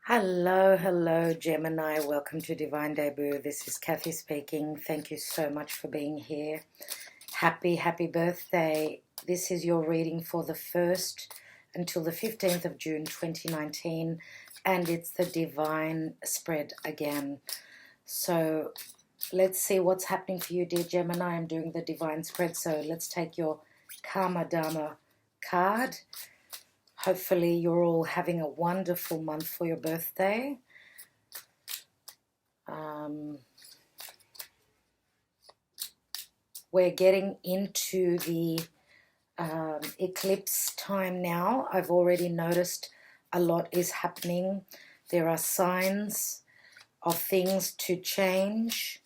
Hello, Gemini. Welcome to Divine Debut. This is Kathy speaking. Thank you so much for being here. Happy birthday. This is your reading for the 1st until the 15th of June 2019, and it's the Divine Spread again. So let's see what's happening for you, dear Gemini. I'm doing the Divine Spread, so let's take your Karma Dharma card. Hopefully you're all having a wonderful month for your birthday. We're getting into the eclipse time now. I've already noticed a lot is happening. There are signs of things to change.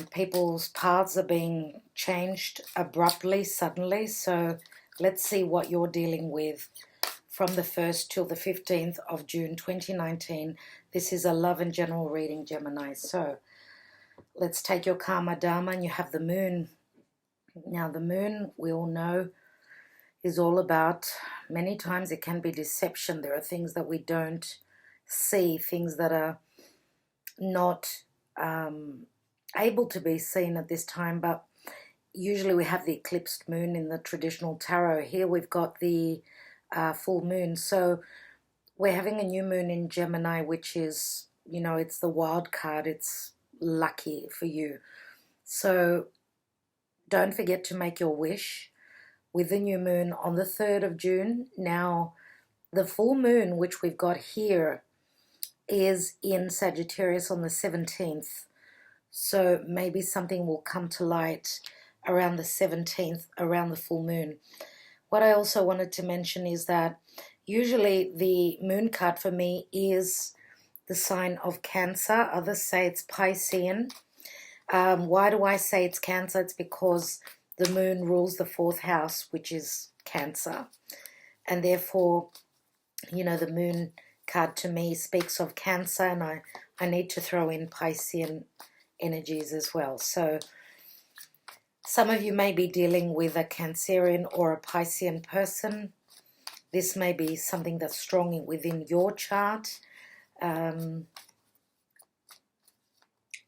People's paths are being changed abruptly, suddenly. So let's see what you're dealing with from the 1st till the 15th of June 2019. This is a love and general reading, Gemini. So let's take your Karma Dharma, and you have the moon. Now the moon, we all know, is all about, many times it can be deception. There are things that we don't see, things that are not able to be seen at this time, but usually we have the eclipsed moon in the traditional tarot. Here we've got the full moon. So we're having a new moon in Gemini, which is, you know, it's the wild card. It's lucky for you. So don't forget to make your wish with the new moon on the 3rd of June. Now, the full moon, which we've got here, is in Sagittarius on the 17th. So maybe something will come to light around the 17th, around the full moon. What I also wanted to mention is that usually the moon card for me is the sign of Cancer. Others say it's Piscean. Why do I say it's Cancer? It's because the moon rules the 4th house, which is Cancer. And therefore, you know, the moon card to me speaks of Cancer, and I need to throw in Piscean energies as well. So some of you may be dealing with a Cancerian or a Piscean person. This may be something that's strong within your chart. Well,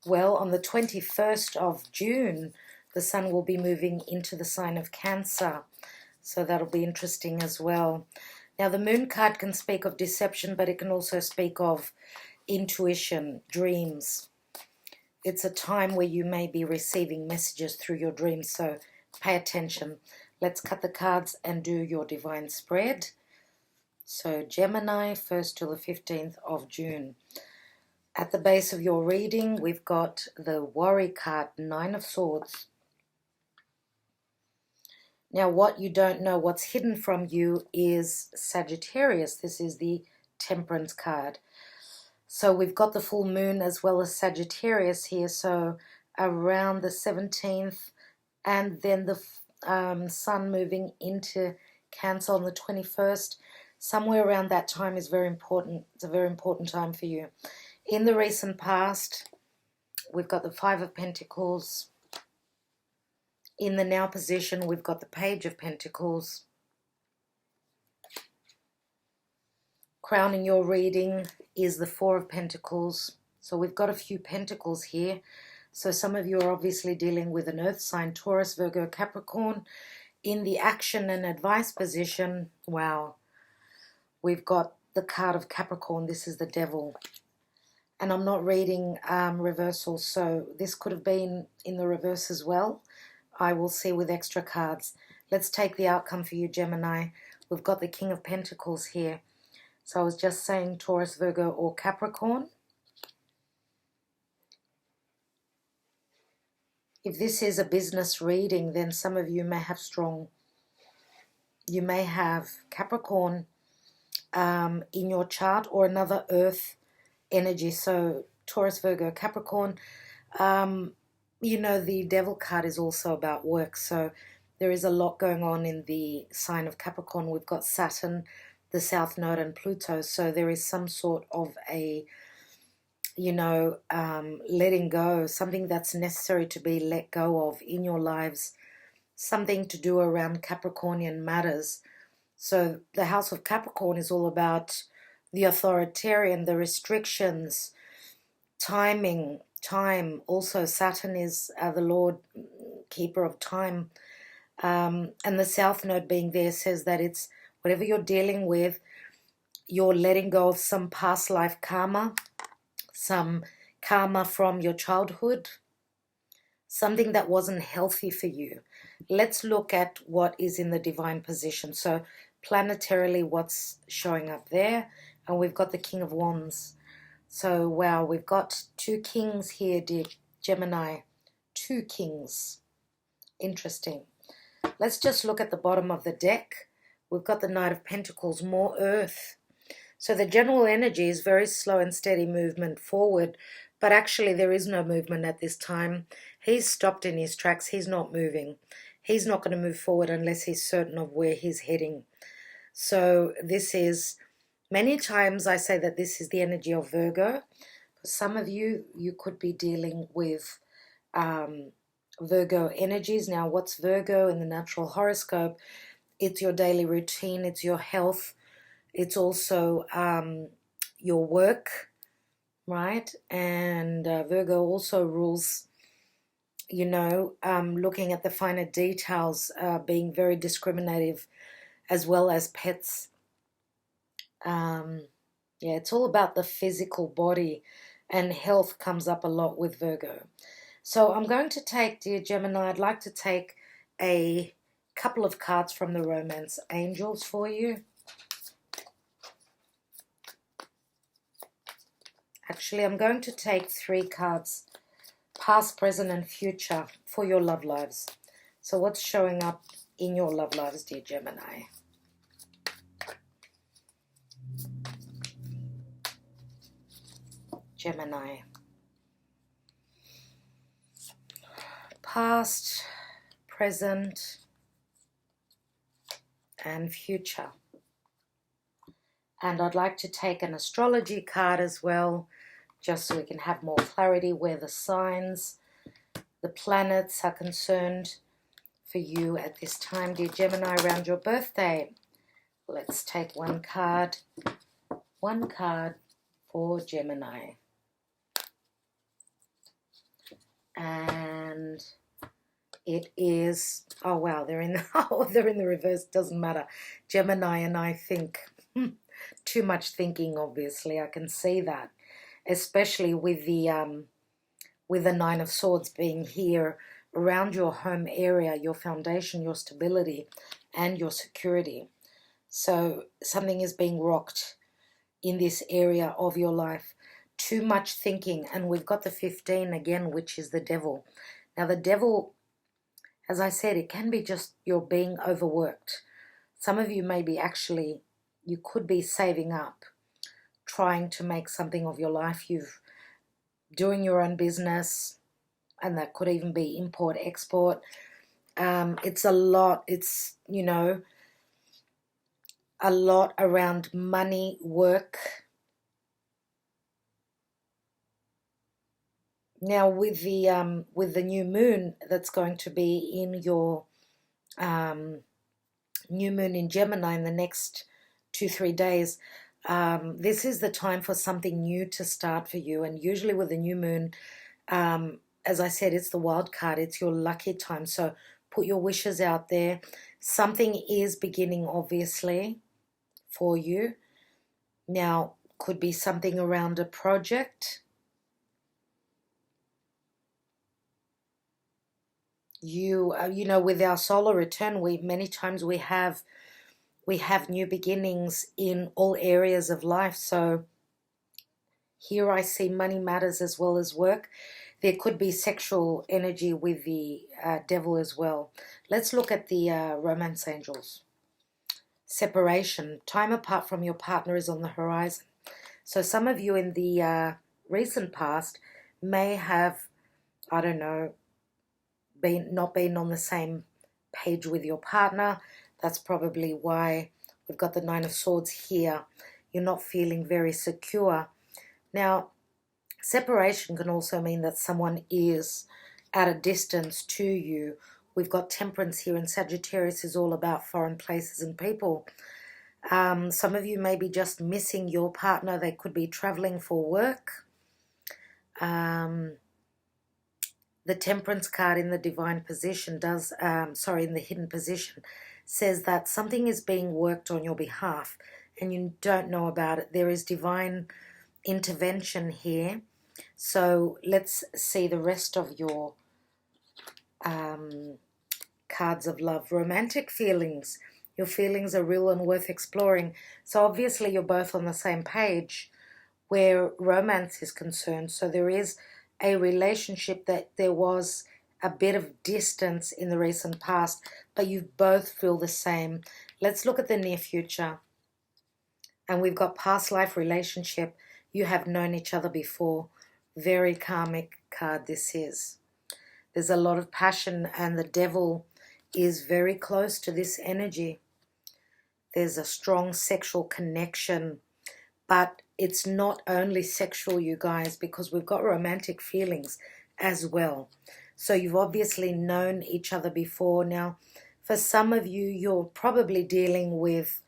on the 21st of June, the sun will be moving into the sign of Cancer. So that'll be interesting as well. Now, the moon card can speak of deception, but it can also speak of intuition, dreams. It's a time where you may be receiving messages through your dreams, so pay attention. Let's cut the cards and do your divine spread. So Gemini, 1st till the 15th of June. At the base of your reading, we've got the Worry card, 9 of Swords. Now, what you don't know, what's hidden from you, is Sagittarius. This is the Temperance card. So we've got the full moon as well as Sagittarius here. So around the 17th, and then the sun moving into Cancer on the 21st. Somewhere around that time is very important. It's a very important time for you. In the recent past, we've got the 5 of Pentacles. In the now position, we've got the Page of Pentacles. Crowning your reading is the 4 of Pentacles. So we've got a few pentacles here. So some of you are obviously dealing with an earth sign, Taurus, Virgo, Capricorn. In the action and advice position, wow, we've got the card of Capricorn. This is the Devil. And I'm not reading reversals, so this could have been in the reverse as well. I will see with extra cards. Let's take the outcome for you, Gemini. We've got the King of Pentacles here. So I was just saying Taurus, Virgo, or Capricorn. If this is a business reading, then some of you may have you may have Capricorn in your chart, or another earth energy. So Taurus, Virgo, Capricorn. You know, the Devil card is also about work. So there is a lot going on in the sign of Capricorn. We've got Saturn, the South Node, and Pluto. So there is some sort of a, you know, letting go, something that's necessary to be let go of in your lives, something to do around Capricornian matters. So the House of Capricorn is all about the authoritarian, the restrictions, timing, time. Also, Saturn is the Lord, keeper of time. And the South Node being there says that it's whatever you're dealing with, you're letting go of some past life karma, some karma from your childhood, something that wasn't healthy for you. Let's look at what is in the divine position. So planetarily, what's showing up there? And we've got the King of Wands. So, wow, we've got two kings here, dear Gemini. Two kings. Interesting. Let's just look at the bottom of the deck. We've got the Knight of Pentacles, more earth. So the general energy is very slow and steady movement forward, but actually there is no movement at this time. He's stopped in his tracks. He's not moving. He's not going to move forward unless he's certain of where he's heading. So this is, many times I say that this is the energy of Virgo. For some of you, you could be dealing with Virgo energies. Now, what's Virgo in the natural horoscope? It's your daily routine. It's your health. It's also your work, right? And Virgo also rules, you know, looking at the finer details, being very discriminative, as well as pets. Yeah, it's all about the physical body, and health comes up a lot with Virgo. So I'm going to take, dear Gemini, I'd like to take a couple of cards from the Romance Angels for you. Actually, I'm going to take 3 cards, past, present, and future, for your love lives. So what's showing up in your love lives, dear Gemini? Gemini. Past, present, and future. And I'd like to take an astrology card as well, just so we can have more clarity where the signs, the planets are concerned for you at this time, dear Gemini, around your birthday. Let's take one card for Gemini. And it is, oh wow, they're in the reverse, doesn't matter. Gemini and I think. Too much thinking, obviously, I can see that, especially with the 9 of Swords being here around your home area, your foundation, your stability, and your security. So something is being rocked in this area of your life. Too much thinking, and we've got the 15 again, which is the devil. Now the devil, as I said, it can be just you're being overworked. Some of you may be actually, you could be saving up, trying to make something of your life. You've doing your own business, and that could even be import, export. It's a lot. It's, you know, a lot around money, work. Now with the new moon that's going to be in your new moon in Gemini in the next 2-3 days, this is the time for something new to start for you. And usually with the new moon, as I said, it's the wild card. It's your lucky time. So put your wishes out there. Something is beginning, obviously, for you. Now, could be something around a project. You know, with our solar return, many times we have new beginnings in all areas of life. So here I see money matters as well as work. There could be sexual energy with the devil as well. Let's look at the Romance Angels. Separation. Time apart from your partner is on the horizon. So some of you in the recent past may have, I don't know, not been on the same page with your partner. That's probably why we've got the 9 of Swords here. You're not feeling very secure. Now, separation can also mean that someone is at a distance to you. We've got Temperance here, and Sagittarius is all about foreign places and people. Some of you may be just missing your partner. They could be traveling for work. The Temperance card in the divine position does, in the hidden position, says that something is being worked on your behalf and you don't know about it. There is divine intervention here. So let's see the rest of your cards of love. Romantic feelings. Your feelings are real and worth exploring. So obviously you're both on the same page where romance is concerned. So there is a relationship that there was a bit of distance in the recent past, but you both feel the same. Let's look at the near future. And we've got past life relationship. You have known each other before. Very karmic card this is. There's a lot of passion, and the devil is very close to this energy. There's a strong sexual connection, but it's not only sexual, you guys, because we've got romantic feelings as well. So you've obviously known each other before. Now, for some of you, you're probably dealing with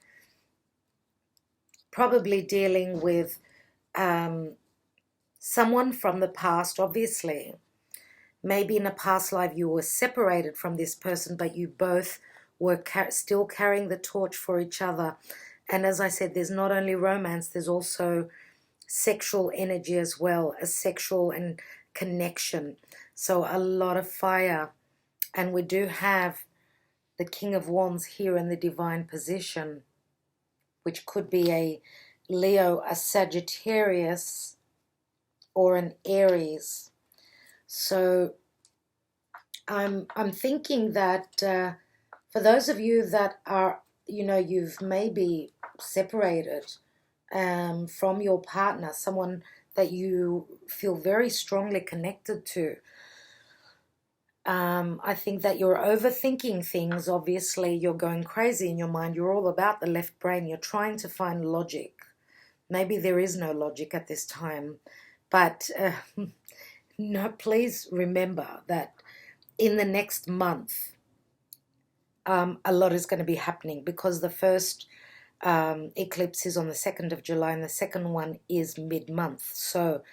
someone from the past, obviously. Maybe in a past life you were separated from this person, but you both were still carrying the torch for each other. And as I said, there's not only romance, there's also sexual energy as well, a sexual and connection. So a lot of fire. And we do have the King of Wands here in the divine position, which could be a Leo, a Sagittarius, or an Aries. So I'm thinking that for those of you that are, you've maybe separated from your partner, someone that you feel very strongly connected to, I think that you're overthinking things. Obviously, you're going crazy in your mind. You're all about the left brain. You're trying to find logic. Maybe there is no logic at this time, but no, please remember that in the next month, a lot is going to be happening, because the first eclipse is on the 2nd of July and the second one is mid-month. So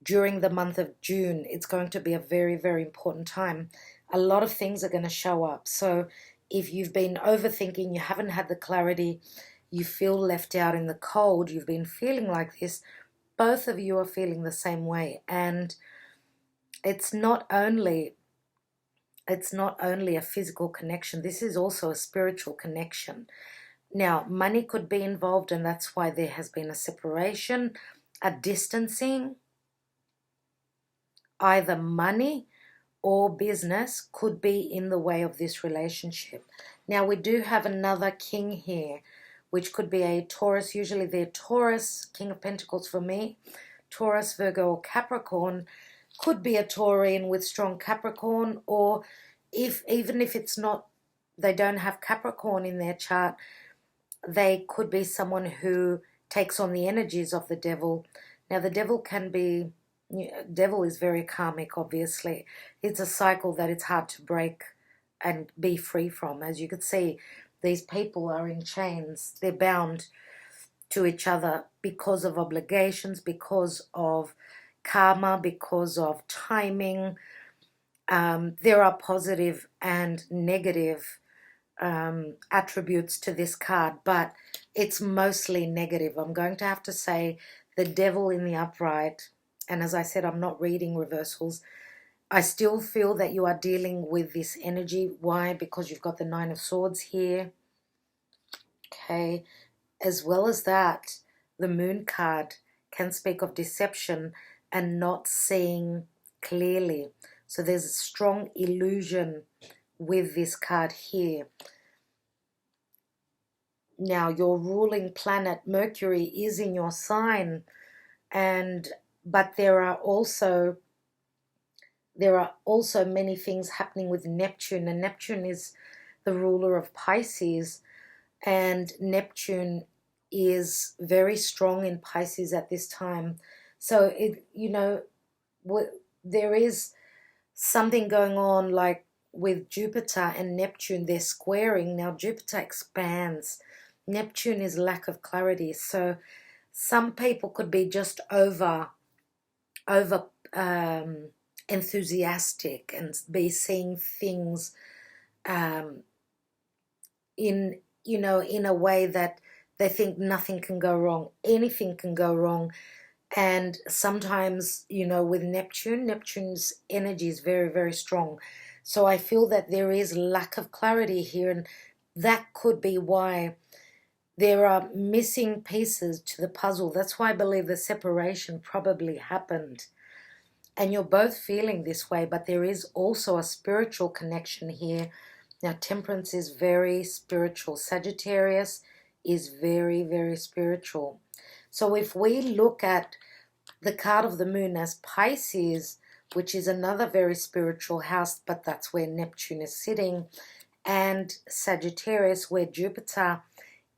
during the month of June, it's going to be a very, very important time. A lot of things are going to show up. So if you've been overthinking, you haven't had the clarity, you feel left out in the cold, you've been feeling like this, both of you are feeling the same way. And it's not only a physical connection, this is also a spiritual connection. Now, money could be involved, and that's why there has been a separation, a distancing. Either money or business could be in the way of this relationship. Now, we do have another king here, which could be a Taurus. Usually they're Taurus, King of Pentacles for me. Taurus, Virgo, or Capricorn. Could be a Taurian with strong Capricorn, or even if it's not, they don't have Capricorn in their chart, they could be someone who takes on the energies of the devil. Now, the devil devil is very karmic, obviously. It's a cycle that it's hard to break and be free from. As you could see, these people are in chains. They're bound to each other because of obligations, because of karma, because of timing. There are positive and negative attributes to this card, but it's mostly negative. I'm going to have to say the devil in the upright, and as I said, I'm not reading reversals. I still feel that you are dealing with this energy. Why? Because you've got the Nine of Swords here. Okay. As well as that, the Moon card can speak of deception and not seeing clearly. So there's a strong illusion with this card here. Now, your ruling planet, Mercury, is in your sign, but there are also many things happening with Neptune, and Neptune is the ruler of Pisces, and Neptune is very strong in Pisces at this time. So there is something going on, like with Jupiter and Neptune, they're squaring. Now Jupiter expands. Neptune is lack of clarity. So some people could be just over enthusiastic and be seeing things in in a way that they think nothing can go wrong, anything can go wrong. And sometimes, with Neptune's energy is very, very strong. So I feel that there is lack of clarity here, and that could be why there are missing pieces to the puzzle. That's why I believe the separation probably happened. And you're both feeling this way, but there is also a spiritual connection here. Now, Temperance is very spiritual. Sagittarius is very, very spiritual. So if we look at the card of the moon as Pisces, which is another very spiritual house, but that's where Neptune is sitting, and Sagittarius, where Jupiter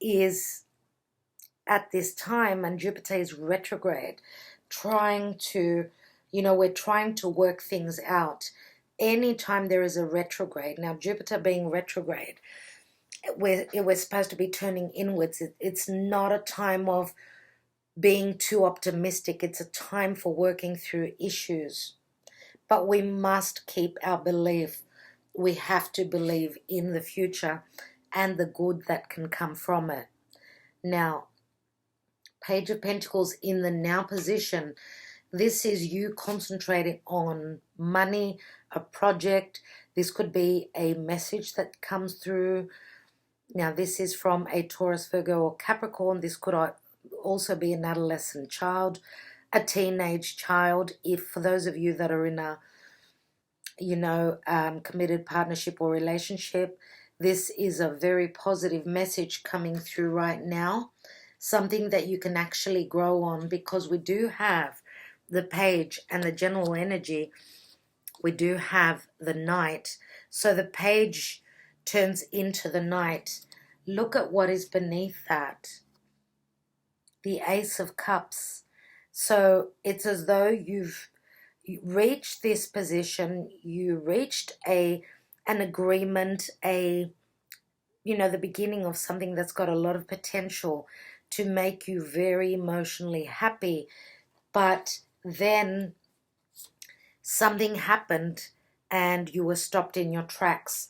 is at this time, and Jupiter is retrograde, trying to, we're trying to work things out. Anytime there is a retrograde, now Jupiter being retrograde, we're supposed to be turning inwards. It's not a time of being too optimistic. It's a time for working through issues. But we must keep our belief. We have to believe in the future and the good that can come from it. Now, Page of Pentacles in the now position. This is you concentrating on money, a project. This could be a message that comes through. Now, this is from a Taurus, Virgo, or Capricorn. This could also be an adolescent child, a teenage child. If for those of you that are in a, committed partnership or relationship, this is a very positive message coming through right now. Something that you can actually grow on, because we do have the page and the general energy. We do have the knight. So the page turns into the knight. Look at what is beneath that. The Ace of Cups. So it's as though you've reached this position, you reached an agreement, the beginning of something that's got a lot of potential to make you very emotionally happy. But then something happened and you were stopped in your tracks.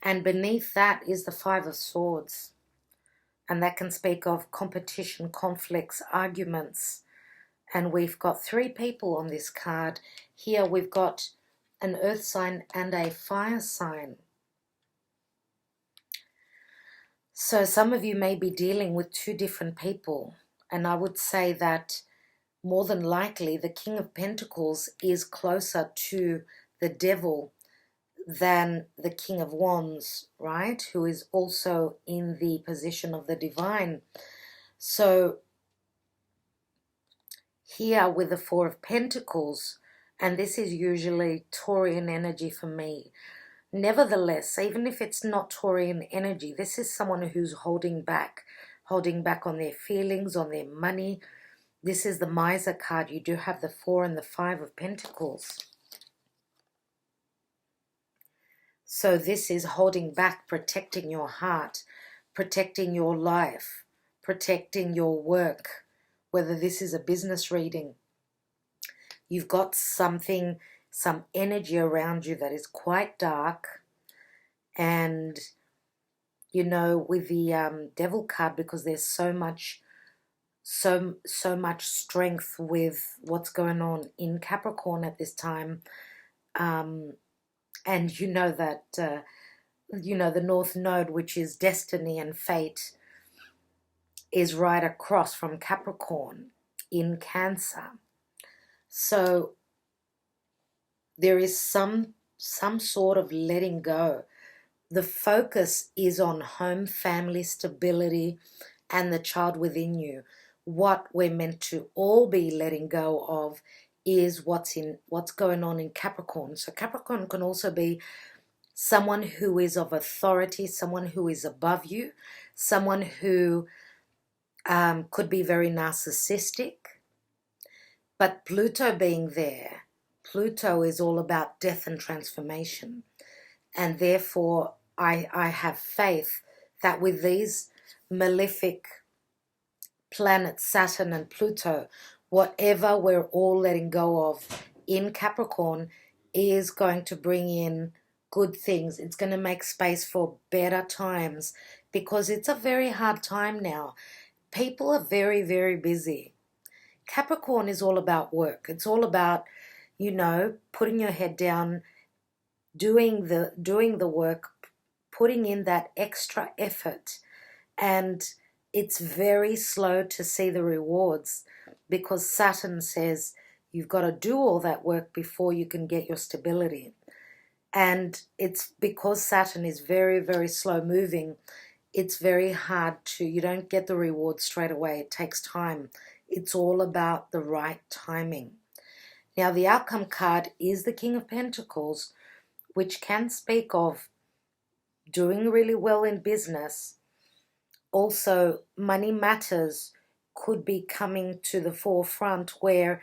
And beneath that is the Five of Swords. And that can speak of competition, conflicts, arguments. And we've got three people on this card. Here we've got an earth sign and a fire sign. So some of you may be dealing with two different people. And I would say that more than likely the King of Pentacles is closer to the Devil than the King of Wands, right? Who is also in the position of the divine. So here with the Four of Pentacles, and this is usually Taurian energy for me. Nevertheless, even if it's not Taurian energy, this is someone who's holding back on their feelings, on their money. This is the Miser card. You do have the Four and the Five of Pentacles. So this is holding back, protecting your heart, protecting your life, protecting your work, whether this is a business reading. You've got something, some energy around you that is quite dark. And, with the Devil card, because there's so much strength with what's going on in Capricorn at this time. And that, the North Node, which is destiny and fate, is right across from Capricorn in Cancer. So there is some sort of letting go. The focus is on home, family, stability, and the child within you. What we're meant to all be letting go of is what's going on in Capricorn. So Capricorn can also be someone who is of authority, someone who is above you, someone who could be very narcissistic. But Pluto being there, Pluto is all about death and transformation. And therefore, I have faith that with these malefic planets, Saturn and Pluto, whatever we're all letting go of in Capricorn is going to bring in good things. It's going to make space for better times, because it's a very hard time now. People are very, very busy. Capricorn is all about work. It's all about, you know, putting your head down, doing the work, putting in that extra effort. And it's very slow to see the rewards, because Saturn says you've got to do all that work before you can get your stability. And it's because Saturn is very, very slow moving, it's very hard to, you don't get the rewards straight away. It takes time. It's all about the right timing. Now, the outcome card is the King of Pentacles, which can speak of doing really well in business. Also, money matters could be coming to the forefront where,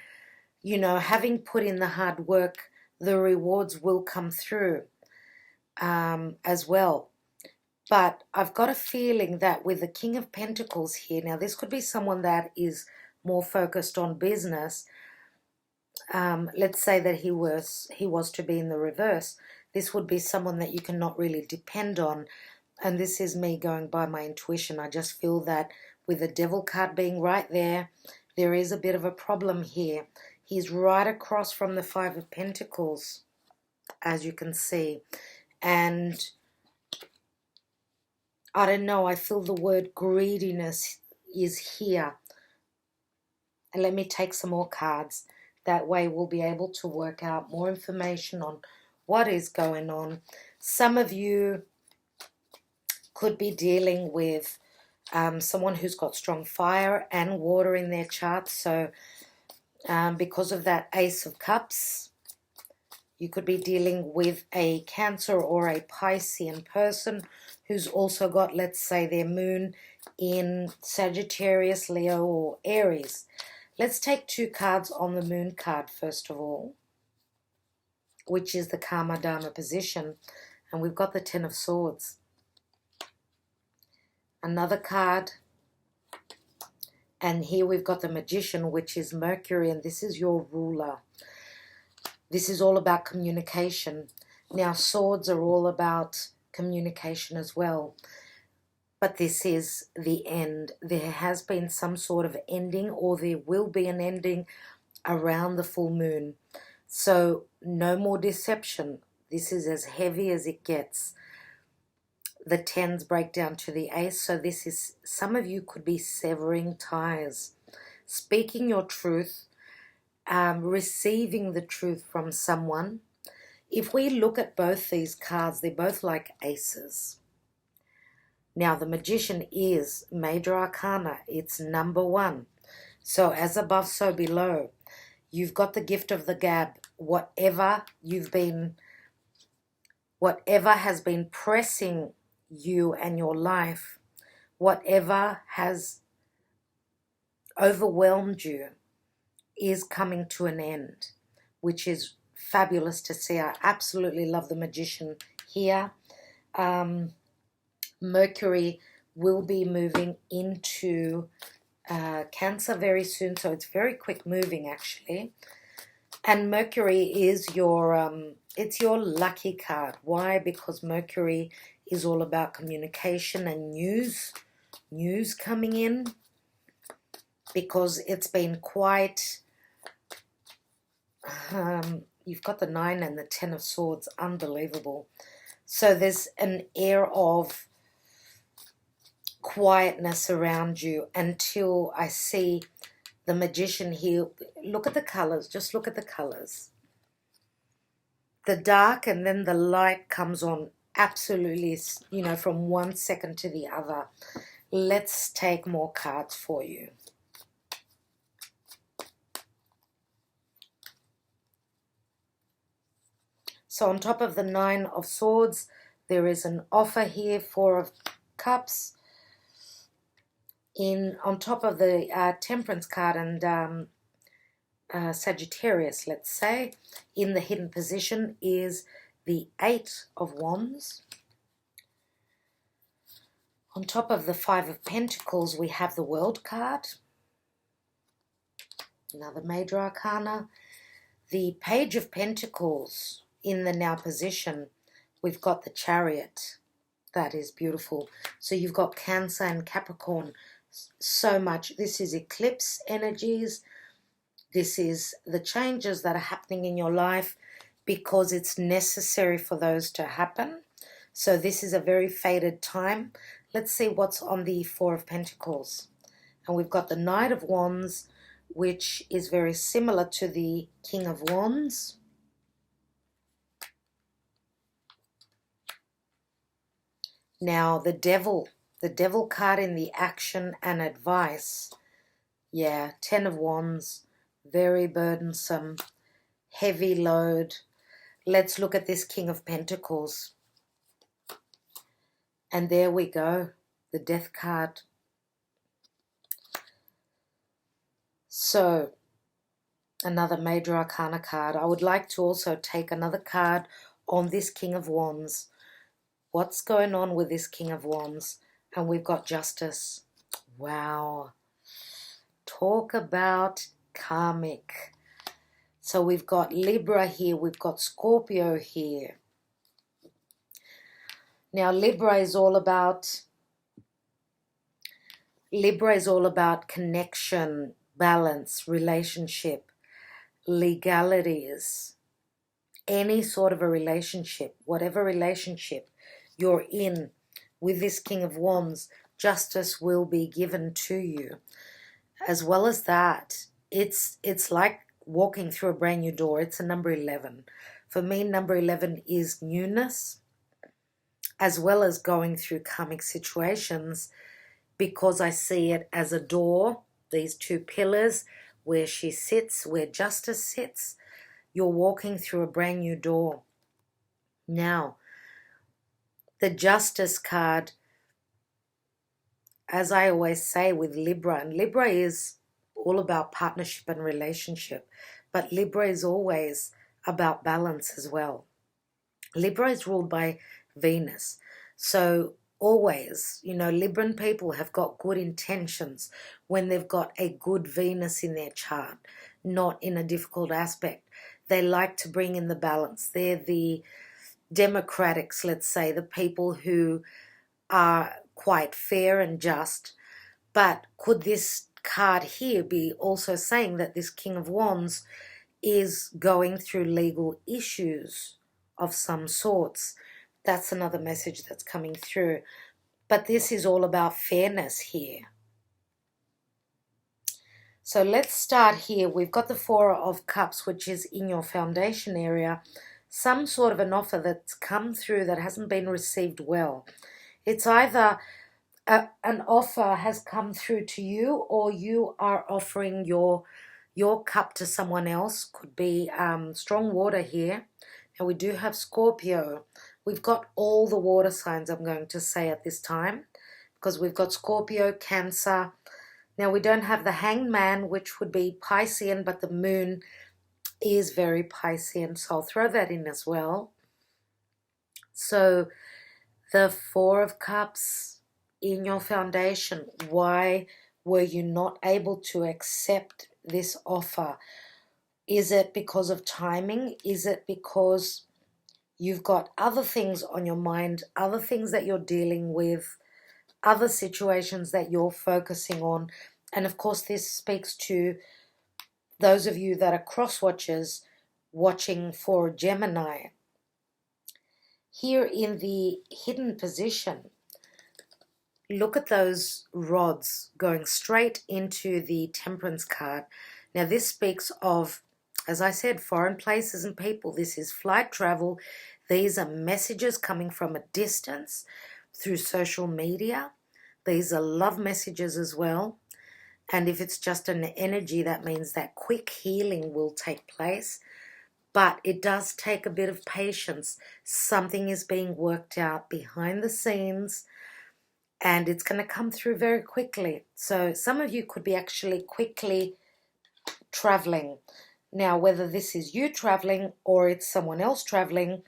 you know, having put in the hard work, the rewards will come through as well. But I've got a feeling that with the King of Pentacles here, now this could be someone that is more focused on business. Let's say that he was to be in the reverse. This would be someone that you cannot really depend on. And this is me going by my intuition. I just feel that with the Devil card being right there, there is a bit of a problem here. He's right across from the Five of Pentacles, as you can see. And I don't know, I feel the word greediness is here. And let me take some more cards. That way we'll be able to work out more information on what is going on. Some of you could be dealing with someone who's got strong fire and water in their chart. So because of that Ace of Cups, you could be dealing with a Cancer or a Piscean person who's also got, let's say, their moon in Sagittarius, Leo, or Aries. Let's take two cards on the moon card, first of all, which is the Karma Dharma position. And we've got the Ten of Swords. Another card. And here we've got the Magician, which is Mercury, and this is your ruler. This is all about communication. Now, swords are all about communication as well. But this is the end. There has been some sort of ending, or there will be an ending around the full moon. So no more deception. This is as heavy as it gets. The tens break down to the ace. So this is, some of you could be severing ties, speaking your truth, receiving the truth from someone. If we look at both these cards, they're both like aces. Now, the Magician is Major Arcana. It's number 1. So as above, so below. You've got the gift of the gab. Whatever has been pressing you and your life, whatever has overwhelmed you is coming to an end, which is fabulous to see. I absolutely love the Magician here. Mercury will be moving into Cancer very soon, so it's very quick moving actually. And Mercury is your it's your lucky card. Why? Because Mercury is all about communication and news coming in, because it's been quite you've got the 9 and the 10 of Swords, unbelievable. So there's an air of quietness around you until I see the Magician here. Look at the colors, just look at the colors. The dark and then the light comes on absolutely, you know, from one second to the other. Let's take more cards for you. So on top of the 9 of Swords, there is an offer here, 4 of Cups. On top of the Temperance card and Sagittarius, let's say, in the hidden position is the 8 of Wands. On top of the Five of Pentacles, we have the World card, another major arcana. The Page of Pentacles in the now position, we've got the Chariot. That is beautiful. So you've got Cancer and Capricorn so much. This is eclipse energies. This is the changes that are happening in your life because it's necessary for those to happen. So this is a very fated time. Let's see what's on the Four of Pentacles. And we've got the Knight of Wands, which is very similar to the King of Wands. Now the Devil card in the action and advice. Yeah, Ten of Wands, very burdensome, heavy load. Let's look at this King of Pentacles. And there we go, the Death card. So, another major arcana card. I would like to also take another card on this King of Wands. What's going on with this King of Wands? And we've got Justice. Wow. Talk about karmic. So we've got Libra here. We've got Scorpio here. Now Libra is all about connection, balance, relationship, legalities, any sort of a relationship, whatever relationship you're in with this King of Wands, justice will be given to you. As well as that, it's like walking through a brand new door. It's a number 11. For me, number 11 is newness, as well as going through karmic situations, because I see it as a door, these two pillars, where she sits, where justice sits. You're walking through a brand new door. Now, the Justice card, as I always say with Libra, and Libra is all about partnership and relationship, but Libra is always about balance as well. Libra is ruled by Venus. So always, you know, Libran people have got good intentions when they've got a good Venus in their chart, not in a difficult aspect. They like to bring in the balance. They're the democratics, let's say, the people who are quite fair and just. But could this card here be also saying that this King of Wands is going through legal issues of some sorts? That's another message that's coming through. But this is all about fairness here. So let's start here. We've got the Four of Cups, which is in your foundation area. Some sort of an offer that's come through that hasn't been received well. It's either an offer has come through to you, or you are offering your cup to someone else. Could be strong water here. And we do have Scorpio. We've got all the water signs, I'm going to say, at this time, because we've got Scorpio, Cancer. Now, we don't have the Hanged Man, which would be Piscean, but the moon is very Piscean, so I'll throw that in as well. So, the Four of Cups in your foundation. Why were you not able to accept this offer? Is it because of timing? Is it because you've got other things on your mind, other things that you're dealing with, other situations that you're focusing on? And of course, this speaks to those of you that are cross-watchers watching for Gemini. Here in the hidden position, look at those rods going straight into the Temperance card. Now, this speaks of, as I said, foreign places and people. This is flight travel. These are messages coming from a distance through social media. These are love messages as well. And if it's just an energy, that means that quick healing will take place. But it does take a bit of patience. Something is being worked out behind the scenes, and it's going to come through very quickly. So some of you could be actually quickly traveling. Now, whether this is you traveling or it's someone else traveling,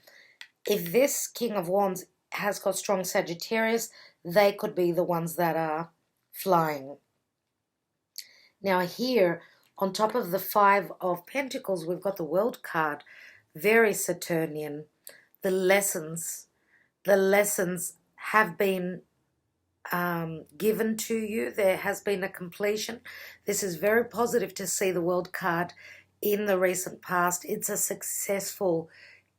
if this King of Wands has got strong Sagittarius, they could be the ones that are flying. Now here, on top of the Five of Pentacles, we've got the World card, very Saturnian. The lessons have been given to you. There has been a completion. This is very positive to see the World card in the recent past. It's a successful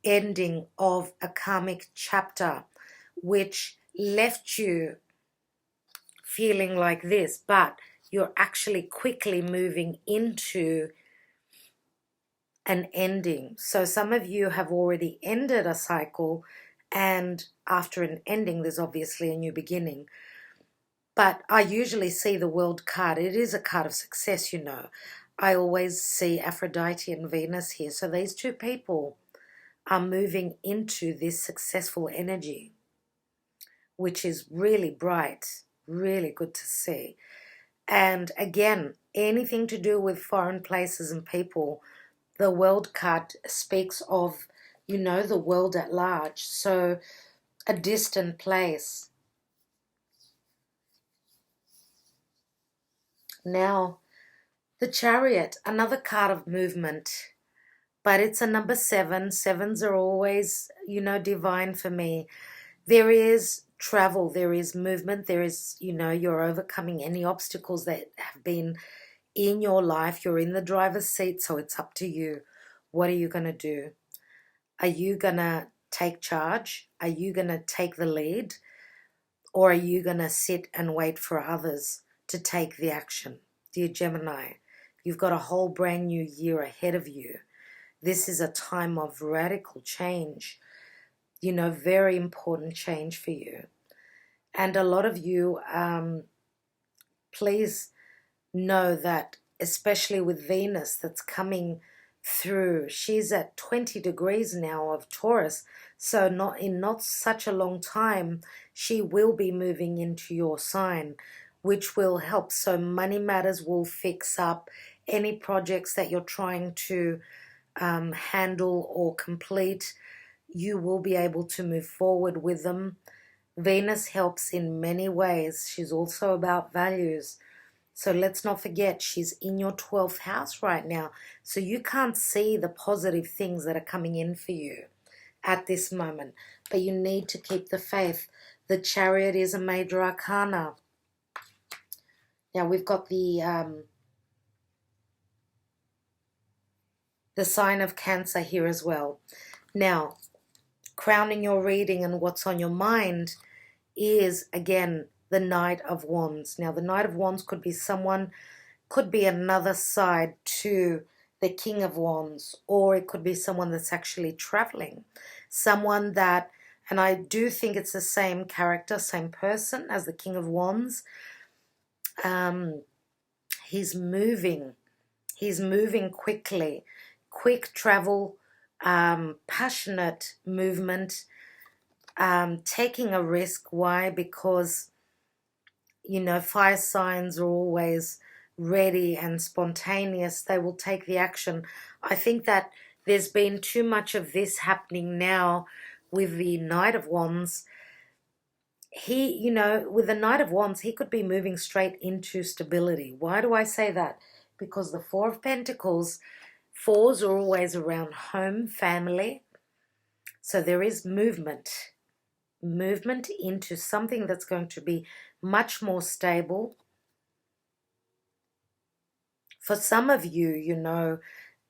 ending of a karmic chapter which left you feeling like this, but you're actually quickly moving into an ending. So some of you have already ended a cycle, and after an ending there's obviously a new beginning. But I usually see the World card. It is a card of success, you know. I always see Aphrodite and Venus here. So these two people are moving into this successful energy, which is really bright, really good to see. And again, anything to do with foreign places and people, the World card speaks of, you know, the world at large. So a distant place. Now, the Chariot, another card of movement, but it's a number 7. Sevens are always, you know, divine for me. There is travel, there is movement, there is, you know, you're overcoming any obstacles that have been in your life. You're in the driver's seat, so it's up to you. What are you going to do? Are you going to take charge? Are you going to take the lead? Or are you going to sit and wait for others to take the action? Dear Gemini, you've got a whole brand new year ahead of you. This is a time of radical change, you know, very important change for you. And a lot of you, please know that, especially with Venus that's coming through, she's at 20 degrees now of Taurus, so not such a long time she will be moving into your sign, which will help. So money matters will fix up. Any projects that you're trying to handle or complete, you will be able to move forward with them. Venus helps in many ways. She's also about values. So let's not forget, she's in your 12th house right now. So you can't see the positive things that are coming in for you at this moment. But you need to keep the faith. The Chariot is a major arcana. Now we've got the sign of Cancer here as well. Now, crowning your reading and what's on your mind is, again, the Knight of Wands. Now, the Knight of Wands could be someone, could be another side to the King of Wands, or it could be someone that's actually traveling. Someone that, and I do think it's the same character, same person as the King of Wands. He's moving quickly. Quick travel, passionate movement, taking a risk. Why? Because, you know, fire signs are always ready and spontaneous. They will take the action. I think that there's been too much of this happening now with the Knight of Wands. He, you know, with the Knight of Wands, he could be moving straight into stability. Why do I say that? Because the Four of Pentacles, fours are always around home, family. So there is movement into something that's going to be much more stable. For some of you, you know,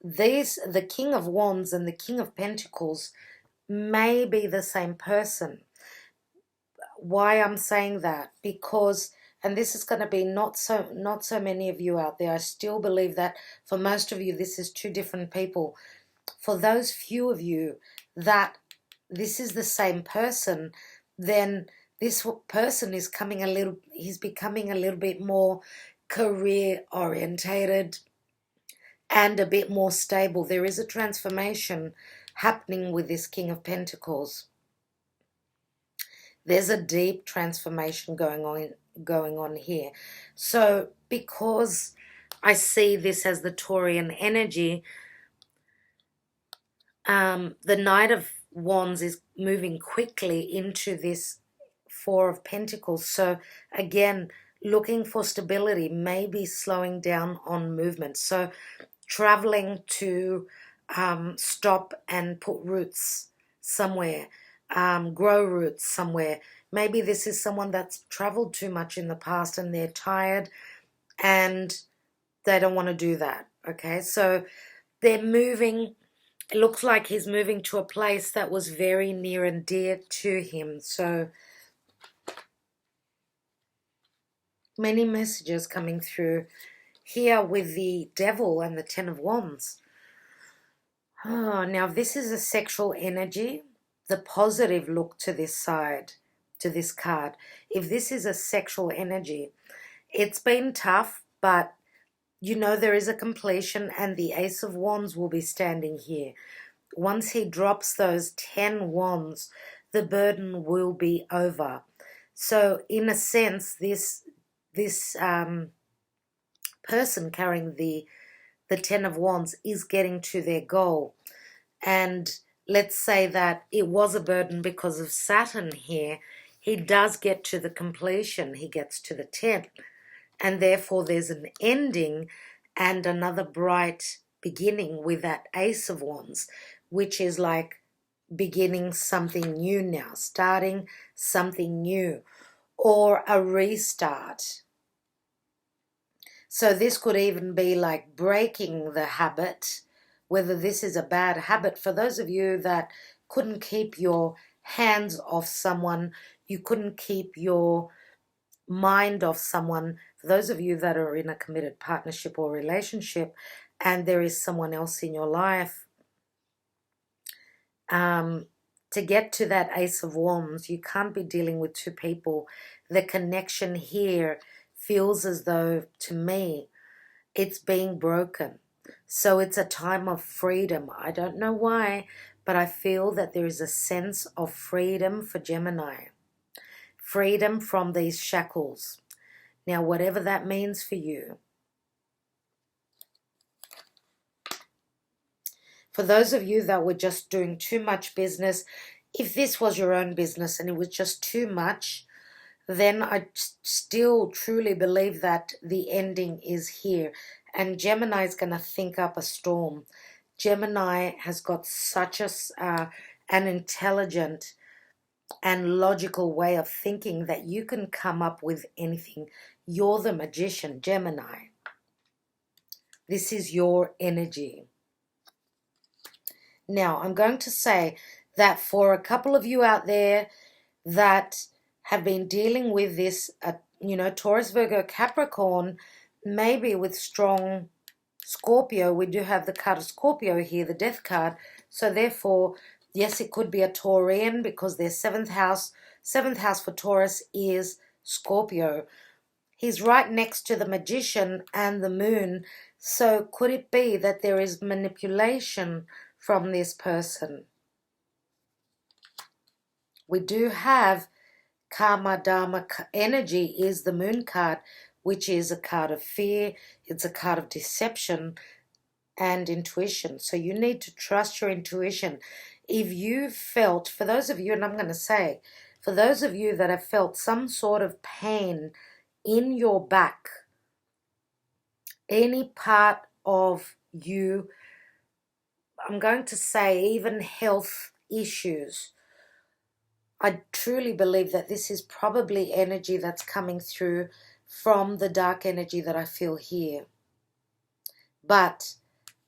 the King of Wands and the King of Pentacles may be the same person. Why I'm saying that? Because, and this is going to be not so many of you out there. I still believe that for most of you, this is two different people. For those few of you that this is the same person, then this person is he's becoming a little bit more career orientated and a bit more stable. There is a transformation happening with this King of Pentacles. There's a deep transformation going on here. So because I see this as the Taurian energy, the Knight of Wands is moving quickly into this Four of Pentacles. So again, looking for stability, maybe slowing down on movement. So traveling to stop and put roots somewhere, grow roots somewhere. Maybe this is someone that's traveled too much in the past and they're tired and they don't want to do that. Okay, so they're moving. It looks like he's moving to a place that was very near and dear to him. So many messages coming through here with the Devil and the Ten of Wands. Oh, now this is a sexual energy. The positive look to this side, to this card. If this is a sexual energy, it's been tough, but you know there is a completion, and the Ace of Wands will be standing here. Once he drops those 10 wands, the burden will be over. So in a sense, this person carrying the 10 of Wands is getting to their goal. And let's say that it was a burden because of Saturn here. He does get to the completion. He gets to the 10th. And therefore there's an ending and another bright beginning with that Ace of Wands, which is like beginning something new now, starting something new, or a restart. So this could even be like breaking the habit, whether this is a bad habit. For those of you that couldn't keep your hands off someone, you couldn't keep your mind off someone, for those of you that are in a committed partnership or relationship and there is someone else in your life, to get to that Ace of Wands, you can't be dealing with two people. The connection here feels as though, to me, it's being broken. So it's a time of freedom. I don't know why, but I feel that there is a sense of freedom for Gemini. Freedom from these shackles. Now, whatever that means for you. For those of you that were just doing too much business, if this was your own business and it was just too much, then I still truly believe that the ending is here. And Gemini is going to think up a storm. Gemini has got such an intelligent and logical way of thinking that you can come up with anything. You're the magician, Gemini. This is your energy. Now, I'm going to say that for a couple of you out there that have been dealing with this, Taurus, Virgo, Capricorn, maybe with strong Scorpio. We do have the card of Scorpio here, the Death card. So therefore, yes, it could be a Taurian because their seventh house for Taurus is Scorpio. He's right next to the Magician and the Moon. So could it be that there is manipulation from this person? We do have Karma Dharma energy is the Moon card, which is a card of fear. It's a card of deception and intuition. So you need to trust your intuition. If you felt, for those of you, and I'm going to say, for those of you that have felt some sort of pain in your back, any part of you, I'm going to say even health issues, I truly believe that this is probably energy that's coming through from the dark energy that I feel here. But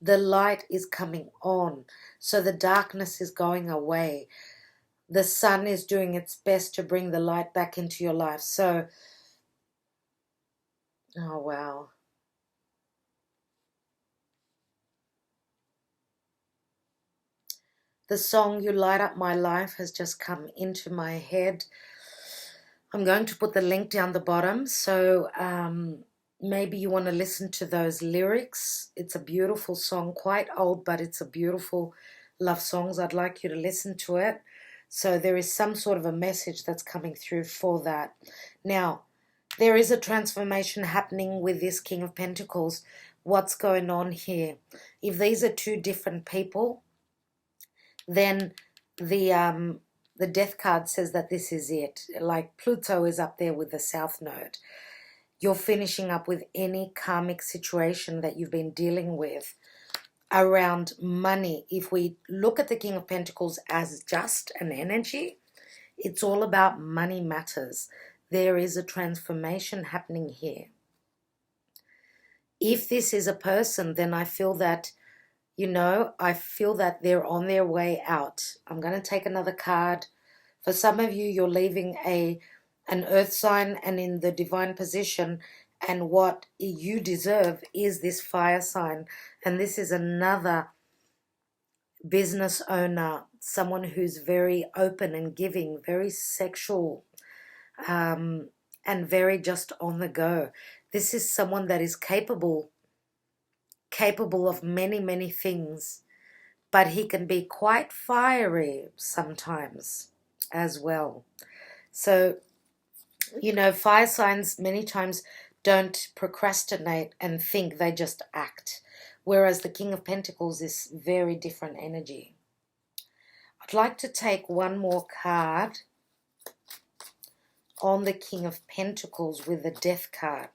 the light is coming on, so the darkness is going away. The sun is doing its best to bring the light back into your life. So, oh wow. The song You Light Up My Life has just come into my head. I'm going to put the link down the bottom. So maybe you want to listen to those lyrics. It's a beautiful song, quite old, but it's a beautiful love song. I'd like you to listen to it. So there is some sort of a message that's coming through for that. Now, there is a transformation happening with this King of Pentacles. What's going on here? If these are two different people, then the the Death card says that this is it. Like Pluto is up there with the South Node. You're finishing up with any karmic situation that you've been dealing with around money. If we look at the King of Pentacles as just an energy, it's all about money matters. There is a transformation happening here. If this is a person, then I feel that, you know, I feel that they're on their way out. I'm going to take another card. For some of you, you're leaving an earth sign and in the divine position, and what you deserve is this fire sign. And this is another business owner, someone who's very open and giving, very sexual, and very just on the go. This is someone that is capable of many, many things, but he can be quite fiery sometimes as well. So, you know, fire signs many times don't procrastinate and think, they just act. Whereas the King of Pentacles is very different energy. I'd like to take one more card on the King of Pentacles with the Death card.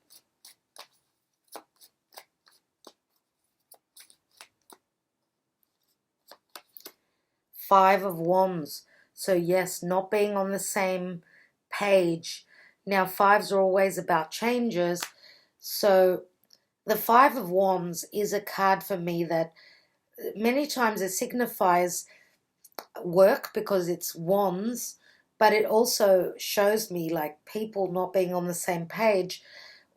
Five of Wands. So yes, not being on the same page. Now, fives are always about changes. So the Five of Wands is a card for me that many times it signifies work because it's wands, but it also shows me like people not being on the same page,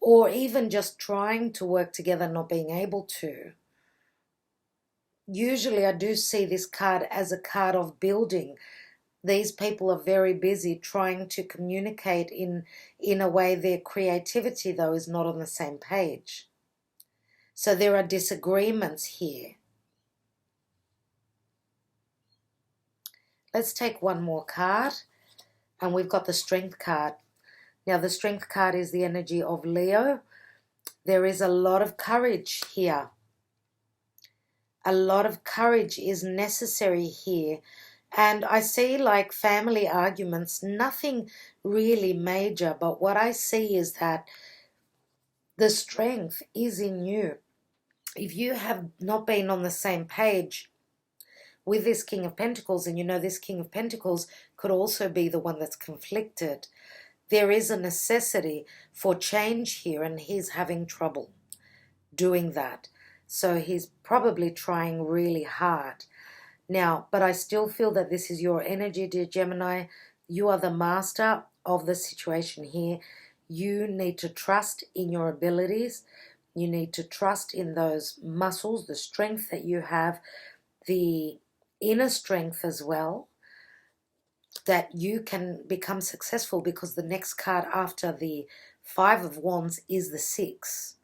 or even just trying to work together, not being able to. Usually I do see this card as a card of building. These people are very busy trying to communicate in a way their creativity, though, is not on the same page. So there are disagreements here. Let's take one more card, and we've got the Strength card. Now, the Strength card is the energy of Leo. There is a lot of courage here. A lot of courage is necessary here. And I see like family arguments, nothing really major, but what I see is that the strength is in you. If you have not been on the same page with this King of Pentacles, and you know this King of Pentacles could also be the one that's conflicted, there is a necessity for change here, and he's having trouble doing that. So he's probably trying really hard. Now, but I still feel that this is your energy, dear Gemini. You are the master of the situation here. You need to trust in your abilities. You need to trust in those muscles, the strength that you have, the inner strength as well, that you can become successful, because the next card after the Five of Wands is the Six.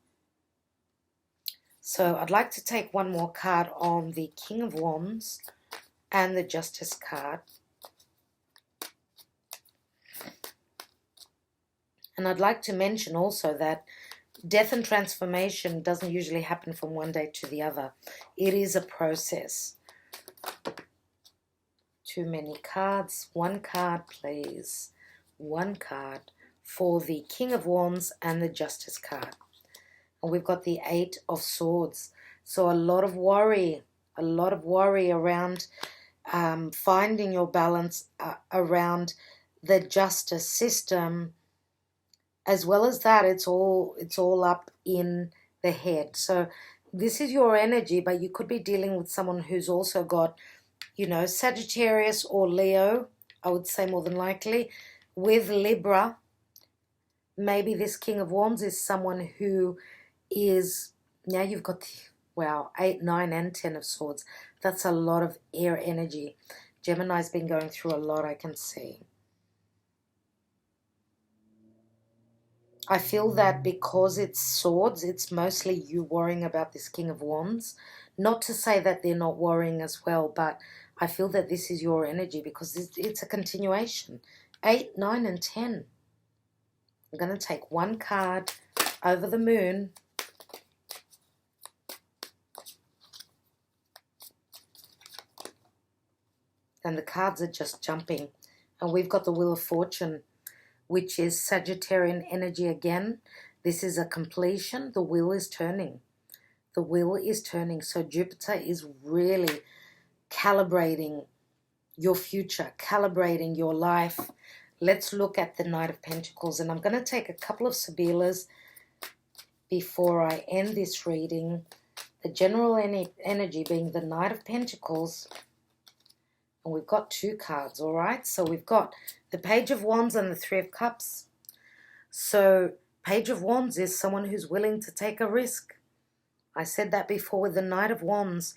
So I'd like to take one more card on the King of Wands and the Justice card. And I'd like to mention also that death and transformation doesn't usually happen from one day to the other. It is a process. Too many cards. One card, please. One card for the King of Wands and the Justice card. And we've got the Eight of Swords. So a lot of worry around finding your balance around the justice system. As well as that, it's all up in the head. So this is your energy, but you could be dealing with someone who's also got, you know, Sagittarius or Leo, I would say more than likely, with Libra. Maybe this King of Wands is someone who is, now you've got the, wow, 8, 9, and 10 of Swords. That's a lot of air energy. Gemini's been going through a lot, I can see. I feel that because it's Swords, it's mostly you worrying about this King of Wands. Not to say that they're not worrying as well, but I feel that this is your energy because it's a continuation. 8, 9, and 10. I'm going to take one card over the Moon. And the cards are just jumping. And we've got the Wheel of Fortune, which is Sagittarian energy again. This is a completion. The wheel is turning. The wheel is turning. So Jupiter is really calibrating your future, calibrating your life. Let's look at the Knight of Pentacles. And I'm going to take a couple of Sibyllas before I end this reading. The general energy being the Knight of Pentacles. And we've got two cards, all right? So we've got the Page of Wands and the Three of Cups. So Page of Wands is someone who's willing to take a risk. I said that before with the Knight of Wands.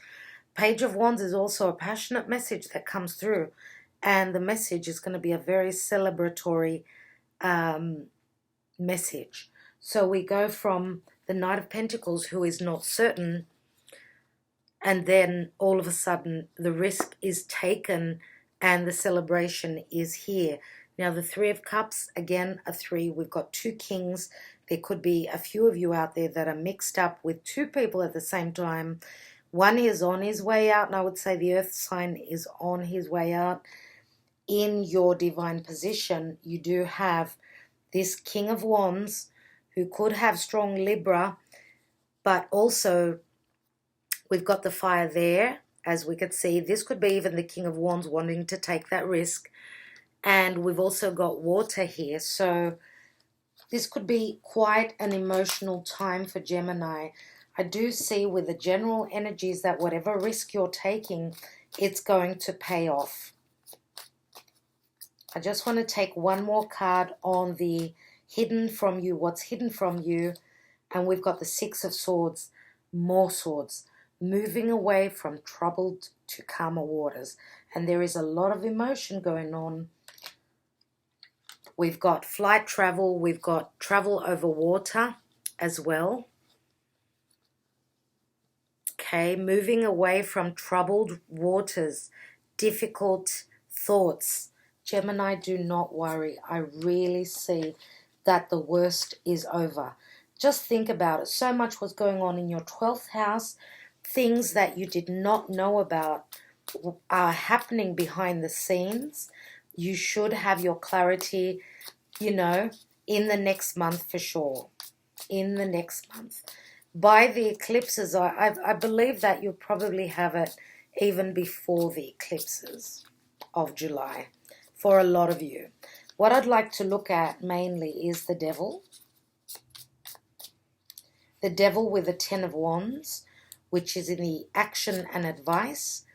Page of Wands is also a passionate message that comes through. And the message is going to be a very celebratory message. So we go from the Knight of Pentacles, who is not certain, and then all of a sudden the risk is taken and the celebration is here. Now the Three of Cups, again, a three. We've got two kings. There could be a few of you out there that are mixed up with two people at the same time. One is on his way out, and I would say the earth sign is on his way out. In your divine position, you do have this King of Wands who could have strong Libra, but also we've got the fire there, as we could see. This could be even the King of Wands wanting to take that risk. And we've also got water here. So this could be quite an emotional time for Gemini. I do see with the general energies that whatever risk you're taking, it's going to pay off. I just want to take one more card on the hidden from you, what's hidden from you. And we've got the Six of Swords, more swords. Moving away from troubled to calmer waters. And there is a lot of emotion going on. We've got flight travel. We've got travel over water as well. Okay, moving away from troubled waters, difficult thoughts. Gemini, do not worry. I really see that the worst is over. Just think about it. So much was going on in your 12th house. Things that you did not know about are happening behind the scenes. You should have your clarity, you know, in the next month for sure. In the next month. By the eclipses, I believe that you'll probably have it even before the eclipses of July for a lot of you. What I'd like to look at mainly is the Devil. The Devil with the Ten of Wands, which is in the action and advice.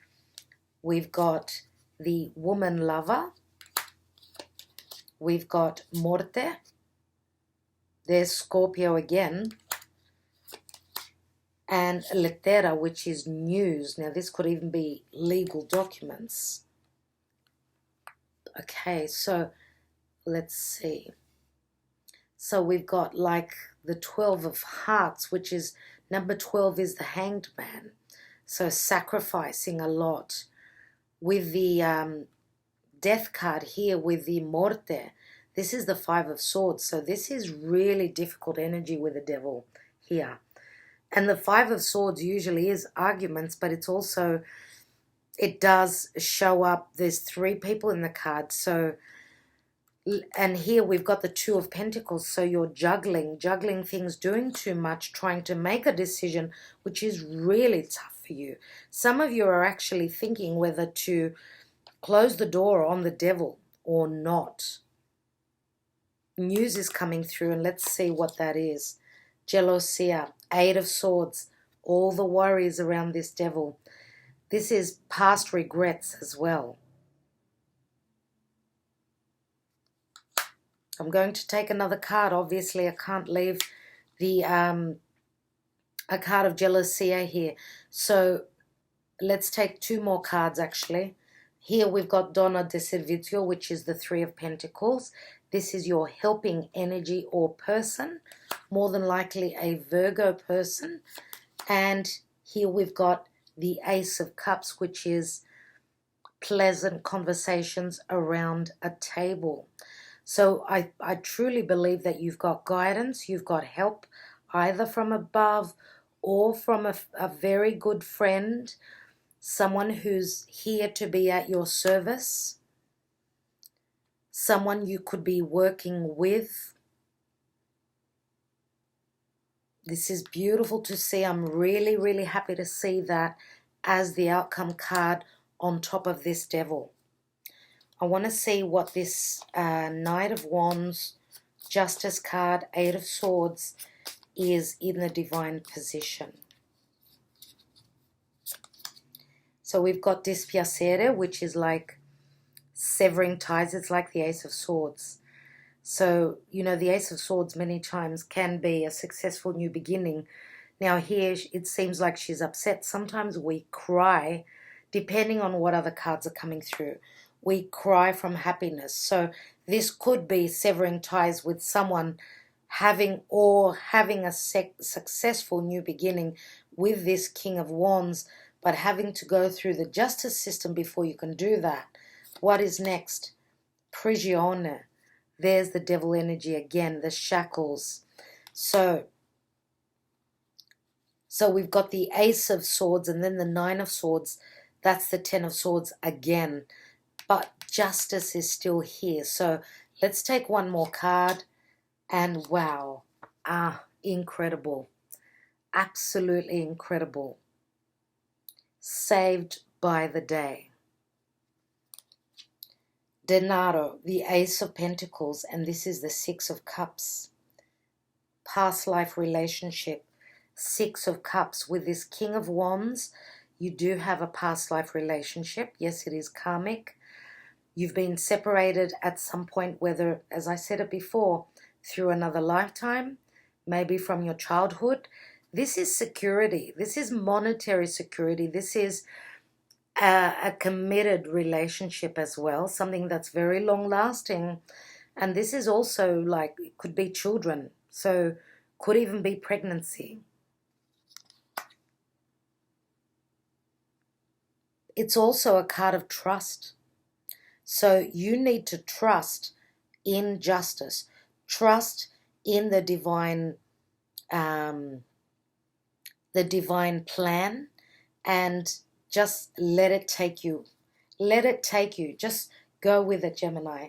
We've got the Woman Lover. We've got Morte. There's Scorpio again. And Lettera, which is news. Now, this could even be legal documents. Okay, so let's see. So we've got like the 12 of Hearts, which is, number 12 is the Hanged Man. So sacrificing a lot. With the Death card here, with the Morte, this is the Five of Swords. So this is really difficult energy with the Devil here. And the Five of Swords usually is arguments, but it's also, it does show up, there's three people in the card. So, and here we've got the Two of Pentacles. So you're juggling things, doing too much, trying to make a decision, which is really tough for you. Some of you are actually thinking whether to close the door on the Devil or not. News is coming through, and let's see what that is. Jealousy, Eight of Swords, all the worries around this Devil. This is past regrets as well. I'm going to take another card. Obviously, I can't leave the a card of jealousy here. So let's take two more cards actually. Here we've got Donna de Servizio, which is the Three of Pentacles. This is your helping energy or person, more than likely a Virgo person. And here we've got the Ace of Cups, which is pleasant conversations around a table. So I truly believe that you've got guidance, you've got help, either from above or from a very good friend, someone who's here to be at your service. someone you could be working with. This is beautiful to see. I'm really, really happy to see that as the outcome card on top of this devil. I want to see what this Knight of Wands, Justice card, Eight of Swords is in the divine position. So we've got dispiacere, which is like severing ties. It's like the Ace of Swords. So, you know, the Ace of Swords many times can be a successful new beginning. Now here it seems like she's upset. Sometimes we cry, depending on what other cards are coming through. We cry from happiness. So this could be severing ties with someone, having a successful new beginning with this King of Wands, but having to go through the justice system before you can do that. What is next? Prigione. There's the devil energy again, the shackles. So we've got the Ace of Swords and then the Nine of Swords. That's the Ten of Swords again. But justice is still here. So let's take one more card. And wow, incredible. Absolutely incredible. Saved by the day. Denaro, the Ace of Pentacles, and this is the Six of Cups. Past life relationship. Six of Cups with this King of Wands. You do have a past life relationship. Yes, it is karmic. You've been separated at some point, whether, as I said it before, through another lifetime, maybe from your childhood. This is security. This is monetary security. This is a committed relationship as well, something that's very long lasting. And this is also like, it could be children. So could even be pregnancy. It's also a card of trust. So you need to trust in justice, trust in the divine plan, and just let it take you. Let it take you. Just go with it, Gemini.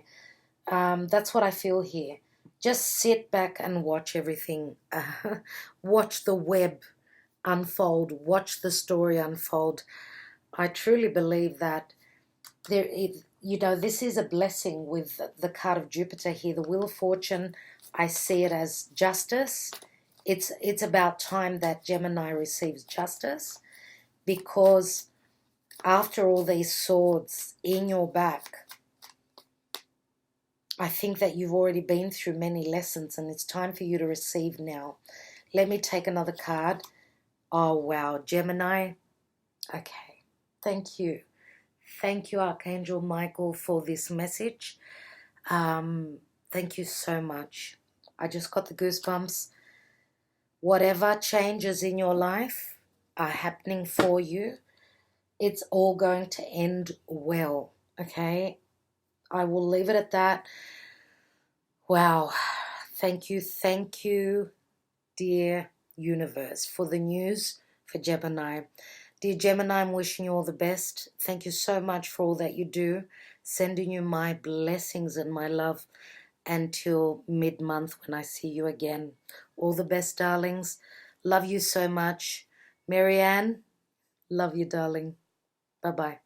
That's what I feel here. Just sit back and watch everything. Watch the web unfold. Watch the story unfold. I truly believe that this is a blessing with the card of Jupiter here, the Wheel of Fortune. I see it as justice. It's about time that Gemini receives justice, because after all these swords in your back, I think that you've already been through many lessons and it's time for you to receive now. Let me take another card. Oh, wow, Gemini. Okay, thank you. Thank you, Archangel Michael, for this message. Thank you so much. I just got the goosebumps. Whatever changes in your life are happening for you, it's all going to end well, okay? I will leave it at that. Wow. Thank you, dear universe, for the news for Gemini. Dear Gemini, I'm wishing you all the best. Thank you so much for all that you do. Sending you my blessings and my love until mid-month when I see you again. All the best, darlings. Love you so much. Marianne, love you, darling. Bye-bye.